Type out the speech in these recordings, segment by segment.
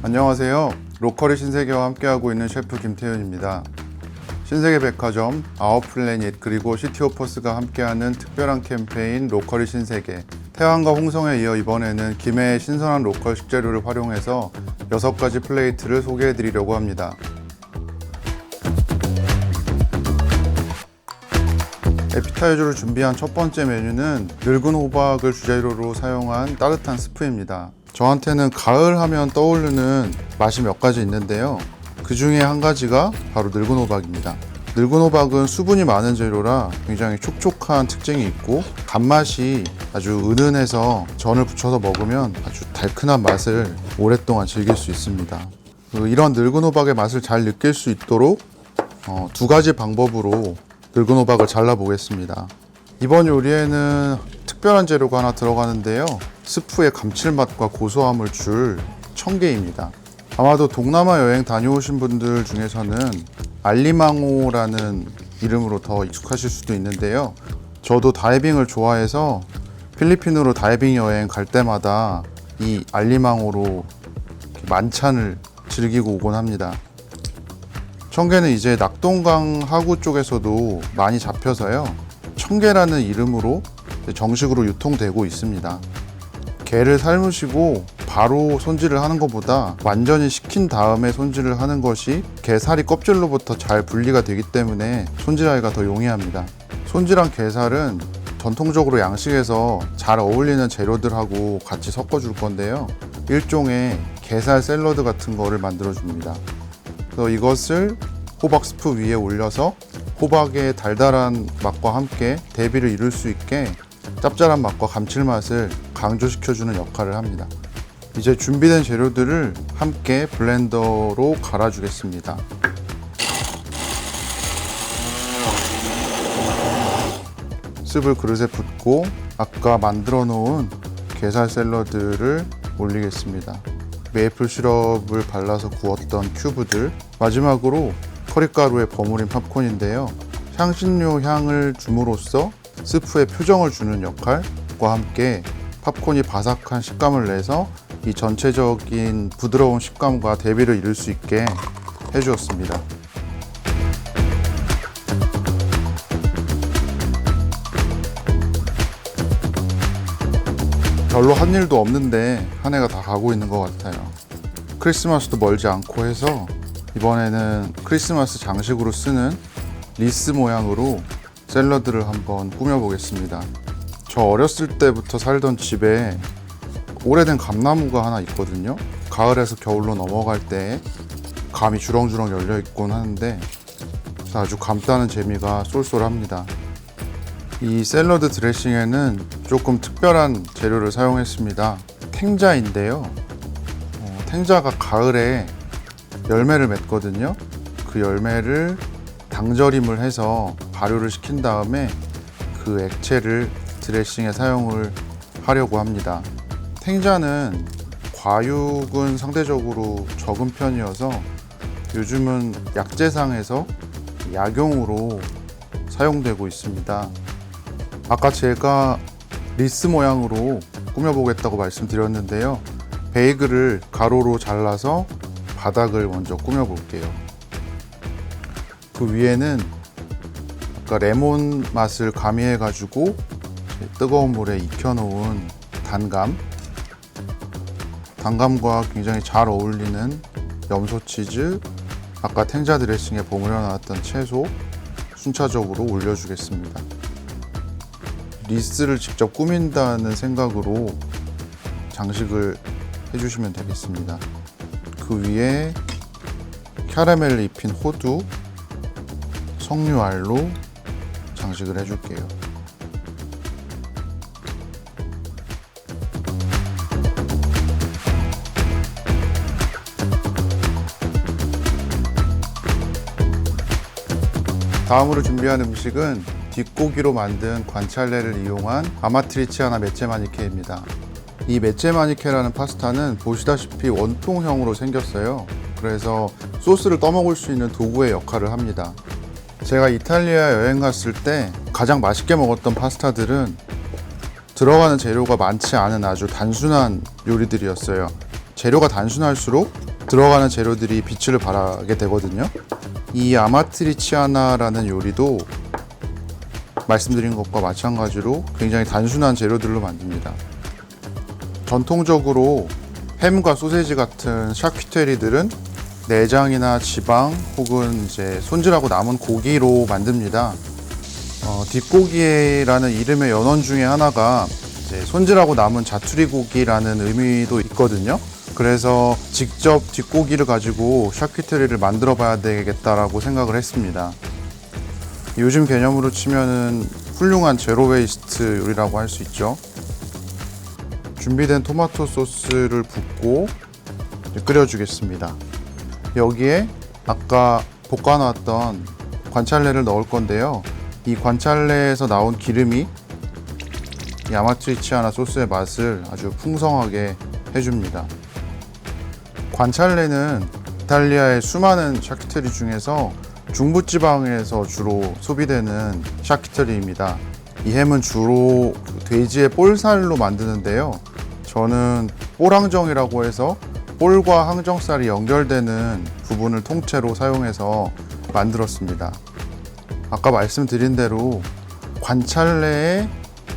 안녕하세요. 로컬의 신세계와 함께하고 있는 셰프 김태윤입니다. 신세계 백화점, 아웃플래닛 그리고 시티오퍼스가 함께하는 특별한 캠페인 로컬의 신세계. 태환과 홍성에 이어 이번에는 김해의 신선한 로컬 식재료를 활용해서 6가지 플레이트를 소개해드리려고 합니다. 에피타이저를 준비한 첫 번째 메뉴는 늙은 호박을 주재료로 사용한 따뜻한 스프입니다. 저한테는 가을 하면 떠오르는 맛이 몇 가지 있는데요. 그 중에 한 가지가 바로 늙은 호박입니다. 늙은 호박은 수분이 많은 재료라 굉장히 촉촉한 특징이 있고 단맛이 아주 은은해서 전을 부쳐서 먹으면 아주 달큰한 맛을 오랫동안 즐길 수 있습니다. 이런 늙은 호박의 맛을 잘 느낄 수 있도록 2가지 방법으로 늙은 호박을 잘라 보겠습니다. 이번 요리에는 특별한 재료가 하나 들어가는데요. 스프의 감칠맛과 고소함을 줄 청개입니다. 아마도 동남아 여행 다녀오신 분들 중에서는 알리망호라는 이름으로 더 익숙하실 수도 있는데요. 저도 다이빙을 좋아해서 필리핀으로 다이빙 여행 갈 때마다 이 알리망호로 만찬을 즐기고 오곤 합니다. 청개는 이제 낙동강 하구 쪽에서도 많이 잡혀서요. 청개라는 이름으로 정식으로 유통되고 있습니다. 게를 삶으시고 바로 손질을 하는 것보다 완전히 식힌 다음에 손질을 하는 것이 게살이 껍질로부터 잘 분리가 되기 때문에 손질하기가 더 용이합니다. 손질한 게살은 전통적으로 양식에서 잘 어울리는 재료들하고 같이 섞어줄 건데요. 일종의 게살 샐러드 같은 거를 만들어 줍니다. 그래서 이것을 호박 스프 위에 올려서 호박의 달달한 맛과 함께 대비를 이룰 수 있게 짭짤한 맛과 감칠맛을 강조시켜주는 역할을 합니다. 이제 준비된 재료들을 함께 블렌더로 갈아주겠습니다. 습을 그릇에 붓고 아까 만들어 놓은 게살 샐러드를 올리겠습니다. 메이플 시럽을 발라서 구웠던 큐브들, 마지막으로 커리가루에 버무린 팝콘인데요. 향신료 향을 줌으로써 스프에 표정을 주는 역할과 함께 팝콘이 바삭한 식감을 내서 이 전체적인 부드러운 식감과 대비를 이룰 수 있게 해주었습니다. 별로 한 일도 없는데 한 해가 다 가고 있는 것 같아요. 크리스마스도 멀지 않고 해서 이번에는 크리스마스 장식으로 쓰는 리스 모양으로 샐러드를 한번 꾸며보겠습니다. 저 어렸을 때부터 살던 집에 오래된 감나무가 하나 있거든요. 가을에서 겨울로 넘어갈 때 감이 주렁주렁 열려 있곤 하는데 아주 감 따는 재미가 쏠쏠합니다. 이 샐러드 드레싱에는 조금 특별한 재료를 사용했습니다. 탱자인데요. 탱자가 가을에 열매를 맺거든요. 그 열매를 당절임을 해서 발효를 시킨 다음에 그 액체를 드레싱에 사용을 하려고 합니다. 탱자는 과육은 상대적으로 적은 편이어서 요즘은 약재상에서 약용으로 사용되고 있습니다. 아까 제가 리스 모양으로 꾸며보겠다고 말씀드렸는데요. 베이글을 가로로 잘라서 바닥을 먼저 꾸며볼게요. 그 위에는 아까 레몬 맛을 가미해가지고 뜨거운 물에 익혀놓은 단감과 굉장히 잘 어울리는 염소치즈, 아까 탱자 드레싱에 버무려 놨던 채소 순차적으로 올려주겠습니다. 리스를 직접 꾸민다는 생각으로 장식을 해주시면 되겠습니다. 그 위에 캐러멜을 입힌 호두, 석류알로 장식을 해줄게요. 다음으로 준비한 음식은 뒷고기로 만든 관찰레를 이용한 아마트리치아나 메체마니케입니다. 이 메체마니케라는 파스타는 보시다시피 원통형으로 생겼어요. 그래서 소스를 떠먹을 수 있는 도구의 역할을 합니다. 제가 이탈리아 여행 갔을 때 가장 맛있게 먹었던 파스타들은 들어가는 재료가 많지 않은 아주 단순한 요리들이었어요. 재료가 단순할수록 들어가는 재료들이 빛을 발하게 되거든요. 이 아마트리치아나라는 요리도 말씀드린 것과 마찬가지로 굉장히 단순한 재료들로 만듭니다. 전통적으로 햄과 소세지 같은 샤키테리들은 내장이나 지방 혹은 이제 손질하고 남은 고기로 만듭니다. 뒷고기라는 이름의 연원 중에 하나가 이제 손질하고 남은 자투리 고기라는 의미도 있거든요. 그래서 직접 뒷고기를 가지고 샤키테리를 만들어 봐야 되겠다라고 생각을 했습니다. 요즘 개념으로 치면은 훌륭한 제로 웨이스트 요리라고 할 수 있죠. 준비된 토마토 소스를 붓고 끓여주겠습니다. 여기에 아까 볶아놨던 관찰레를 넣을 건데요. 이 관찰레에서 나온 기름이 이 아마트리치아나 소스의 맛을 아주 풍성하게 해줍니다. 관찰레는 이탈리아의 수많은 샤키테리 중에서 중부지방에서 주로 소비되는 샤키테리입니다. 이 햄은 주로 돼지의 볼살로 만드는데요. 저는 볼항정이라고 해서 볼과 항정살이 연결되는 부분을 통째로 사용해서 만들었습니다. 아까 말씀드린 대로 관찰레의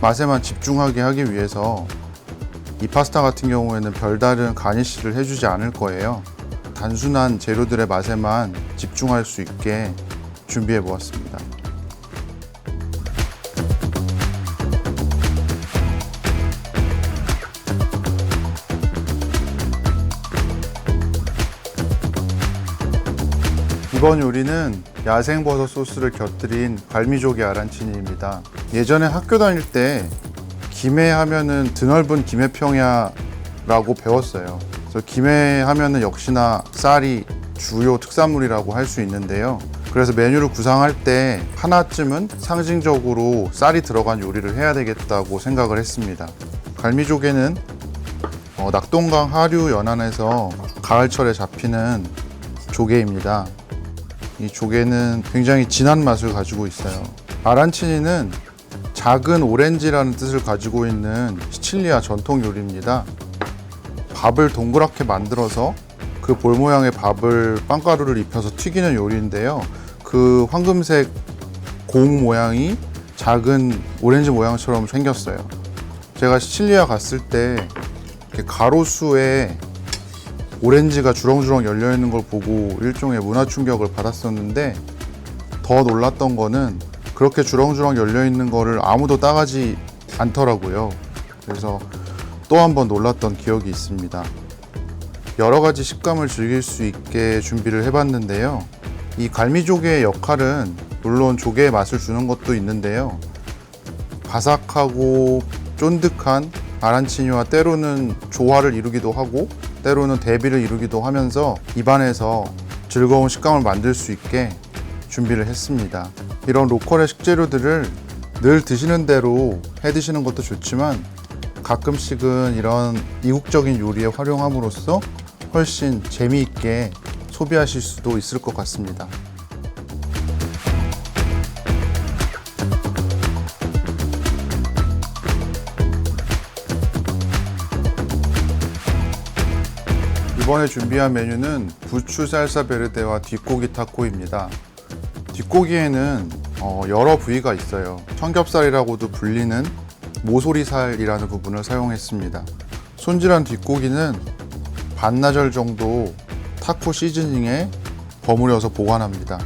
맛에만 집중하게 하기 위해서 이 파스타 같은 경우에는 별다른 가니쉬를 해주지 않을 거예요. 단순한 재료들의 맛에만 집중할 수 있게 준비해 보았습니다. 이번 요리는 야생버섯 소스를 곁들인 갈미조개 아란치니입니다. 예전에 학교 다닐 때 김해 하면은 드넓은 김해평야라고 배웠어요. 그래서 김해 하면은 역시나 쌀이 주요 특산물이라고 할 수 있는데요. 그래서 메뉴를 구상할 때 하나쯤은 상징적으로 쌀이 들어간 요리를 해야 되겠다고 생각을 했습니다. 갈미조개는 낙동강 하류 연안에서 가을철에 잡히는 조개입니다. 이 조개는 굉장히 진한 맛을 가지고 있어요. 아란치니는 작은 오렌지라는 뜻을 가지고 있는 시칠리아 전통 요리입니다. 밥을 동그랗게 만들어서 그 볼 모양의 밥을 빵가루를 입혀서 튀기는 요리인데요. 그 황금색 공 모양이 작은 오렌지 모양처럼 생겼어요. 제가 시칠리아 갔을 때 이렇게 가로수에 오렌지가 주렁주렁 열려 있는 걸 보고 일종의 문화 충격을 받았었는데, 더 놀랐던 거는 그렇게 주렁주렁 열려 있는 거를 아무도 따가지 않더라고요. 그래서 또 한 번 놀랐던 기억이 있습니다. 여러 가지 식감을 즐길 수 있게 준비를 해봤는데요. 이 갈미조개의 역할은 물론 조개의 맛을 주는 것도 있는데요. 바삭하고 쫀득한 아란치니와 때로는 조화를 이루기도 하고 때로는 대비를 이루기도 하면서 입안에서 즐거운 식감을 만들 수 있게 준비를 했습니다. 이런 로컬의 식재료들을 늘 드시는 대로 해 드시는 것도 좋지만 가끔씩은 이런 이국적인 요리에 활용함으로써 훨씬 재미있게 소비하실 수도 있을 것 같습니다. 이번에 준비한 메뉴는 부추 살사 베르데와 뒷고기 타코입니다. 뒷고기에는 여러 부위가 있어요. 청겹살이라고도 불리는 모서리살이라는 부분을 사용했습니다. 손질한 뒷고기는 반나절 정도 타코 시즈닝에 버무려서 보관합니다.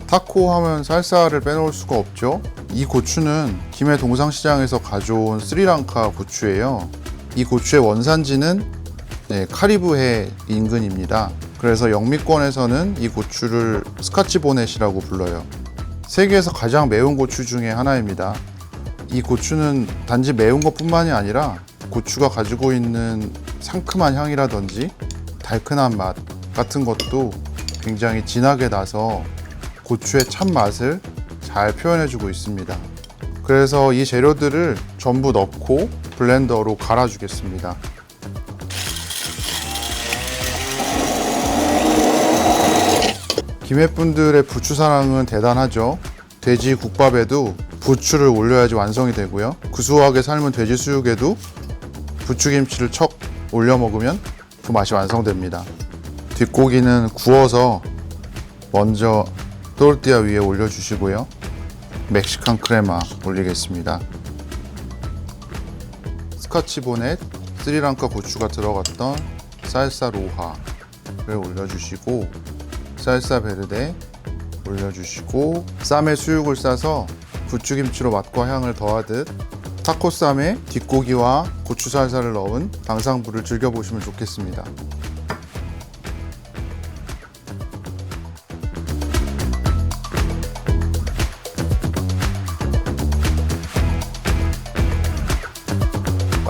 타코 하면 살사를 빼놓을 수가 없죠. 이 고추는 김해 동상시장에서 가져온 스리랑카 고추예요. 이 고추의 원산지는 카리브해 인근입니다. 그래서 영미권에서는 이 고추를 스카치 보넷이라고 불러요. 세계에서 가장 매운 고추 중에 하나입니다. 이 고추는 단지 매운 것뿐만이 아니라 고추가 가지고 있는 상큼한 향이라든지 달큰한 맛 같은 것도 굉장히 진하게 나서 고추의 참맛을 잘 표현해주고 있습니다. 그래서 이 재료들을 전부 넣고 블렌더로 갈아주겠습니다. 김해분들의 부추 사랑은 대단하죠. 돼지 국밥에도 부추를 올려야지 완성이 되고요. 구수하게 삶은 돼지 수육에도 부추김치를 척 올려 먹으면 그 맛이 완성됩니다. 뒷고기는 구워서 먼저 또르띠아 위에 올려주시고요. 멕시칸 크레마 올리겠습니다. 스카치 보넷, 스리랑카 고추가 들어갔던 살사 로하를 올려주시고, 살사 베르데 올려주시고, 쌈에 수육을 싸서 부추김치로 맛과 향을 더하듯 타코 쌈에 뒷고기와 고추 살사를 넣은 당상부를 즐겨보시면 좋겠습니다.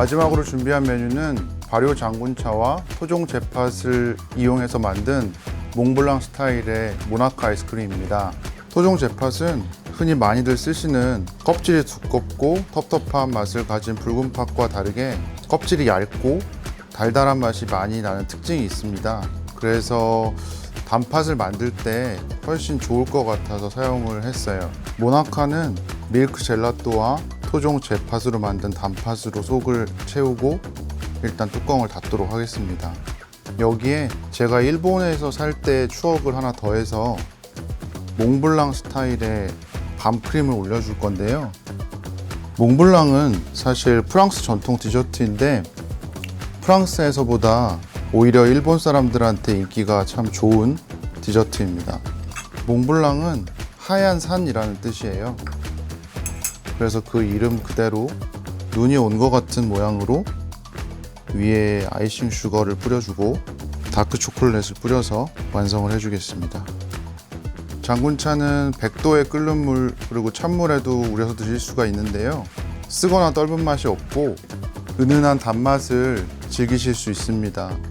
마지막으로 준비한 메뉴는 발효 장군차와 토종 잿팥을 이용해서 만든 몽블랑 스타일의 모나카 아이스크림입니다. 토종 잿팥은 흔히 많이들 쓰시는 껍질이 두껍고 텁텁한 맛을 가진 붉은 팥과 다르게 껍질이 얇고 달달한 맛이 많이 나는 특징이 있습니다. 그래서 단팥을 만들 때 훨씬 좋을 것 같아서 사용을 했어요. 모나카는 밀크 젤라또와 토종 잿팥으로 만든 단팥으로 속을 채우고 일단 뚜껑을 닫도록 하겠습니다. 여기에 제가 일본에서 살 때 추억을 하나 더해서 몽블랑 스타일의 밤크림을 올려줄 건데요. 몽블랑은 사실 프랑스 전통 디저트인데 프랑스에서보다 오히려 일본 사람들한테 인기가 참 좋은 디저트입니다. 몽블랑은 하얀 산이라는 뜻이에요. 그래서 그 이름 그대로 눈이 온 것 같은 모양으로 위에 아이싱 슈거를 뿌려주고 다크 초콜릿을 뿌려서 완성을 해주겠습니다. 장군차는 100도에 끓는 물 그리고 찬물에도 우려서 드실 수가 있는데요. 쓰거나 떫은 맛이 없고 은은한 단맛을 즐기실 수 있습니다.